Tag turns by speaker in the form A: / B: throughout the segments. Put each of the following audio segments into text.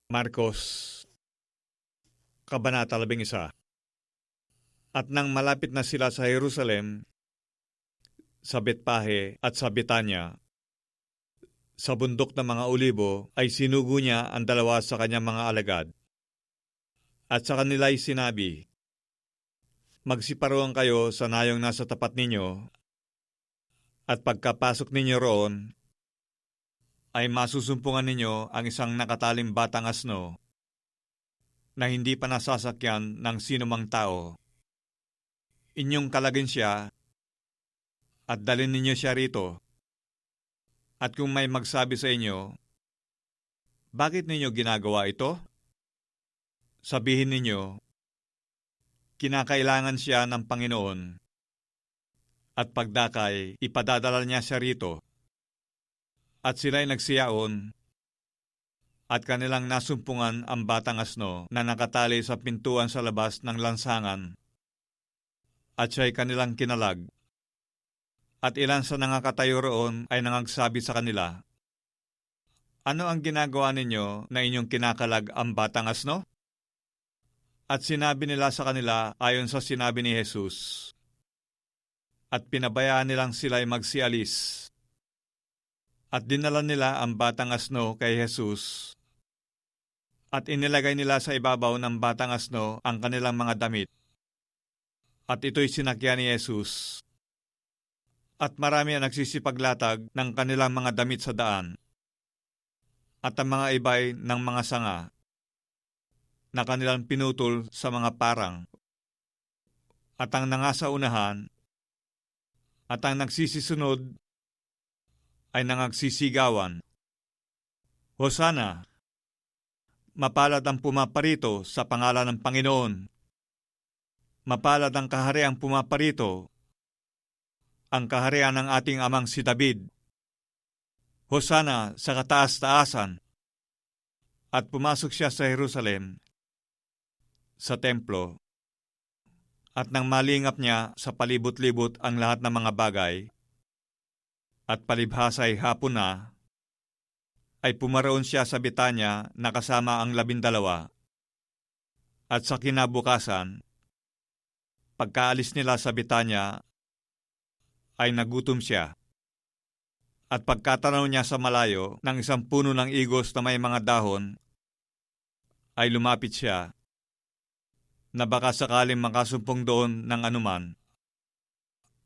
A: Marcos, Kabanata 11. At nang malapit na sila sa Jerusalem, sa Betpahe at sa Betanya, sa bundok ng mga Olibo, ay sinugo niya ang dalawa sa kanyang mga alagad. At sa kanila'y sinabi, "Magsiparoon kayo sa nayong nasa tapat ninyo, at pagkapasok ninyo roon, ay masusumpungan ninyo ang isang nakataling batang asno na hindi pa nasasakyan ng sinumang tao. Inyong kalagin siya at dalhin ninyo siya rito. At kung may magsabi sa inyo, 'Bakit ninyo ginagawa ito?' sabihin ninyo, 'Kinakailangan siya ng Panginoon, at pagdakay ipadadala niya siya rito.' At sila'y nagsiyaon, at kanilang nasumpungan ang batang asno na nakatali sa pintuan sa labas ng lansangan, at siya'y kanilang kinalag. At ilan sa nangakatayo roon ay nangagsabi sa kanila, 'Ano ang ginagawa ninyo na inyong kinakalag ang batang asno?' At sinabi nila sa kanila ayon sa sinabi ni Jesus. At pinabayaan nilang sila'y magsialis. At dinala nila ang batang asno kay Jesus. At inilagay nila sa ibabaw ng batang asno ang kanilang mga damit. At ito'y sinakyan ni Jesus. At marami ang nagsisipaglatag ng kanilang mga damit sa daan. At ang mga iba'y ng mga sanga na kanilang pinutol sa mga parang. At ang nangasa unahan at ang nagsisisunod ay nangagsisigawan, 'Hosana! Mapalad ang pumaparito sa pangalan ng Panginoon! Mapalad ang kahariang pumaparito, ang kaharian ng ating amang si David! Hosana sa kataas-taasan!' At pumasok siya sa Jerusalem, sa templo, at nang malingap niya sa palibot-libot ang lahat ng mga bagay, at palibhasa'y hapon na, ay pumaroon siya sa Betanya na kasama ang 12. At sa kinabukasan, pagkaalis nila sa Betanya, ay nagutom siya. At pagkatanaw niya sa malayo ng isang puno ng igos na may mga dahon, ay lumapit siya, na baka sakaling makasumpong doon ng anuman.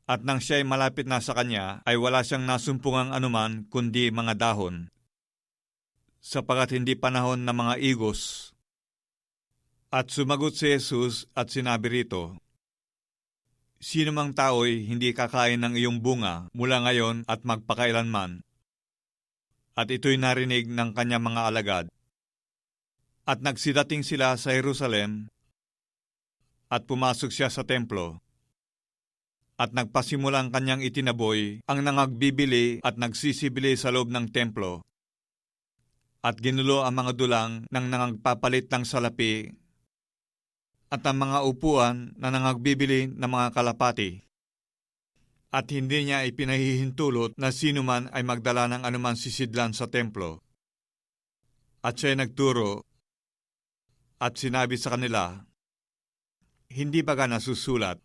A: At nang siya'y malapit na sa kanya, ay wala siyang nasumpungang anuman kundi mga dahon, sapagat hindi panahon ng mga igos. At sumagot si Jesus at sinabi rito, "Sino mang tao'y hindi kakain ng iyong bunga mula ngayon at magpakailanman." At ito'y narinig ng kanyang mga alagad. At nagsidating sila sa Jerusalem, at pumasok siya sa templo. At nagpasimulang kanyang itinaboy ang nangagbibili at nagsisibili sa loob ng templo. At ginulo ang mga dulang ng nangagpapalit ng salapi at ang mga upuan na nangagbibili ng mga kalapati. At hindi niya ipinahihintulot na sino man ay magdala ng anuman sisidlan sa templo. At siya'y nagturo at sinabi sa kanila, "Hindi baga nasusulat,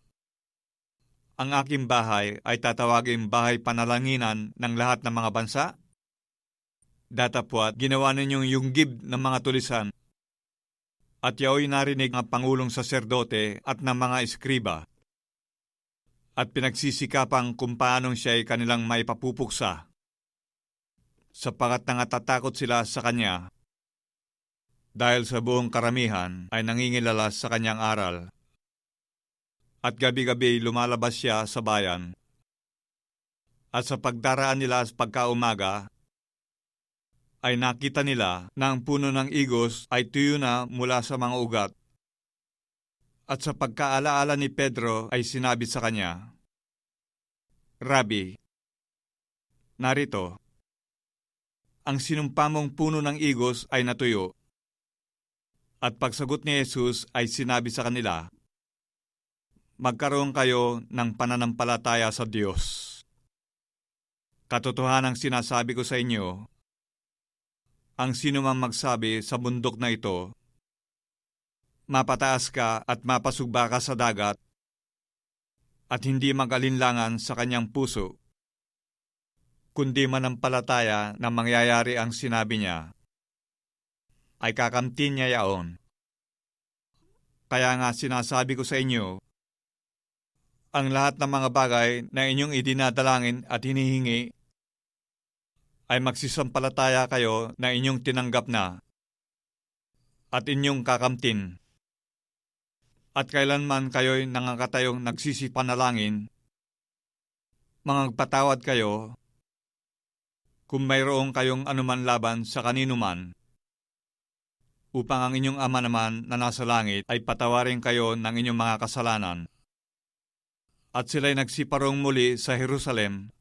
A: ang aking bahay ay tatawaging bahay panalanginan ng lahat ng mga bansa? Datapwat ginawa ninyong yunggib ng mga tulisan, at yao'y narinig ng pangulong saserdote at ng mga eskriba, at pinagsisikapang kung paanong siya'y kanilang maipapupuksa, sapagat nangatatakot sila sa kanya, dahil sa buong karamihan ay nangingilala sa kanyang aral. At gabi-gabi lumalabas siya sa bayan. At sa pagdaraan nila sa pagkaumaga, ay nakita nila na ang puno ng igos ay tuyo na mula sa mga ugat. At sa pagkaalaala ni Pedro ay sinabi sa kanya, 'Rabi, narito, ang sinumpa mong puno ng igos ay natuyo.' At pagsagot ni Jesus ay sinabi sa kanila, 'Magkaroon kayo ng pananampalataya sa Diyos. Katotohanang sinasabi ko sa inyo, ang sinumang magsabi sa bundok na ito, mapataas ka at mapasugba ka sa dagat, at hindi mag-alinlangan sa kanyang puso, kundi manampalataya na mangyayari ang sinabi niya, ay kakamtin niya yaon. Kaya nga sinasabi ko sa inyo, ang lahat ng mga bagay na inyong idinadalangin at hinihingi ay magsisampalataya kayo na inyong tinanggap na at inyong kakamtin. At kailanman kayo'y nangakatayong nagsisipanalangin, mangagpatawad kayo kung mayroong kayong anuman laban sa kanino man, upang ang inyong Ama naman na nasa langit ay patawarin kayo ng inyong mga kasalanan. At sila'y nagsiparong muli sa Jerusalem,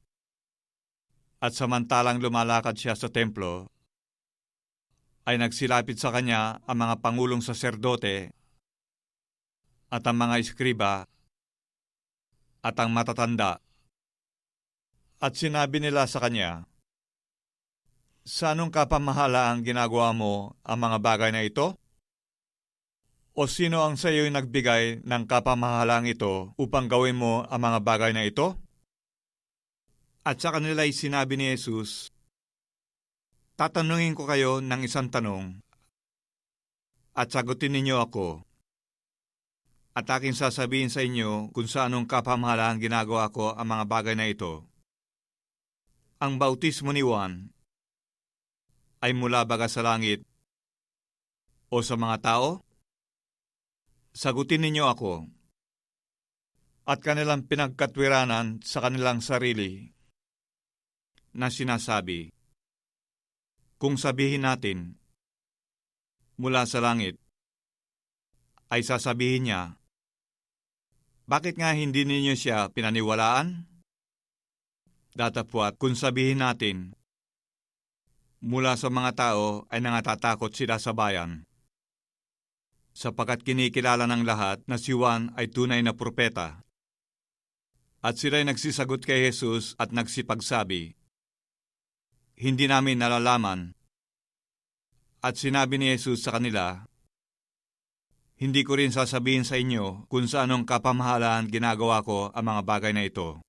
A: at samantalang lumalakad siya sa templo, ay nagsilapit sa kanya ang mga pangulong saserdote at ang mga eskriba at ang matatanda. At sinabi nila sa kanya, sa anong kapamahalaan ginagawa mo ang mga bagay na ito? O sino ang sa iyo'y nagbigay ng kapamahalaan ito upang gawin mo ang mga bagay na ito? At sa kanila'y sinabi ni Jesus, tatanungin ko kayo ng isang tanong, at sagutin ninyo ako. At aking sasabihin sa inyo kung sa anong kapamahalaan ginagawa ko ang mga bagay na ito. Ang bautismo ni Juan ay mula baga sa langit o sa mga tao? Sagutin ninyo ako. At kanilang pinagkatwiranan sa kanilang sarili na sinasabi, kung sabihin natin, mula sa langit, ay sasabihin niya, bakit nga hindi ninyo siya pinaniwalaan? Datapwat, kung sabihin natin, mula sa mga tao ay nangatatakot sila sa bayan, sapagkat kinikilala ng lahat na si Juan ay tunay na propeta. At sila'y nagsisagot kay Jesus at nagsipagsabi, hindi namin nalalaman. At sinabi ni Jesus sa kanila, hindi ko rin sasabihin sa inyo kung sa anong kapamahalaan ginagawa ko ang mga bagay na ito.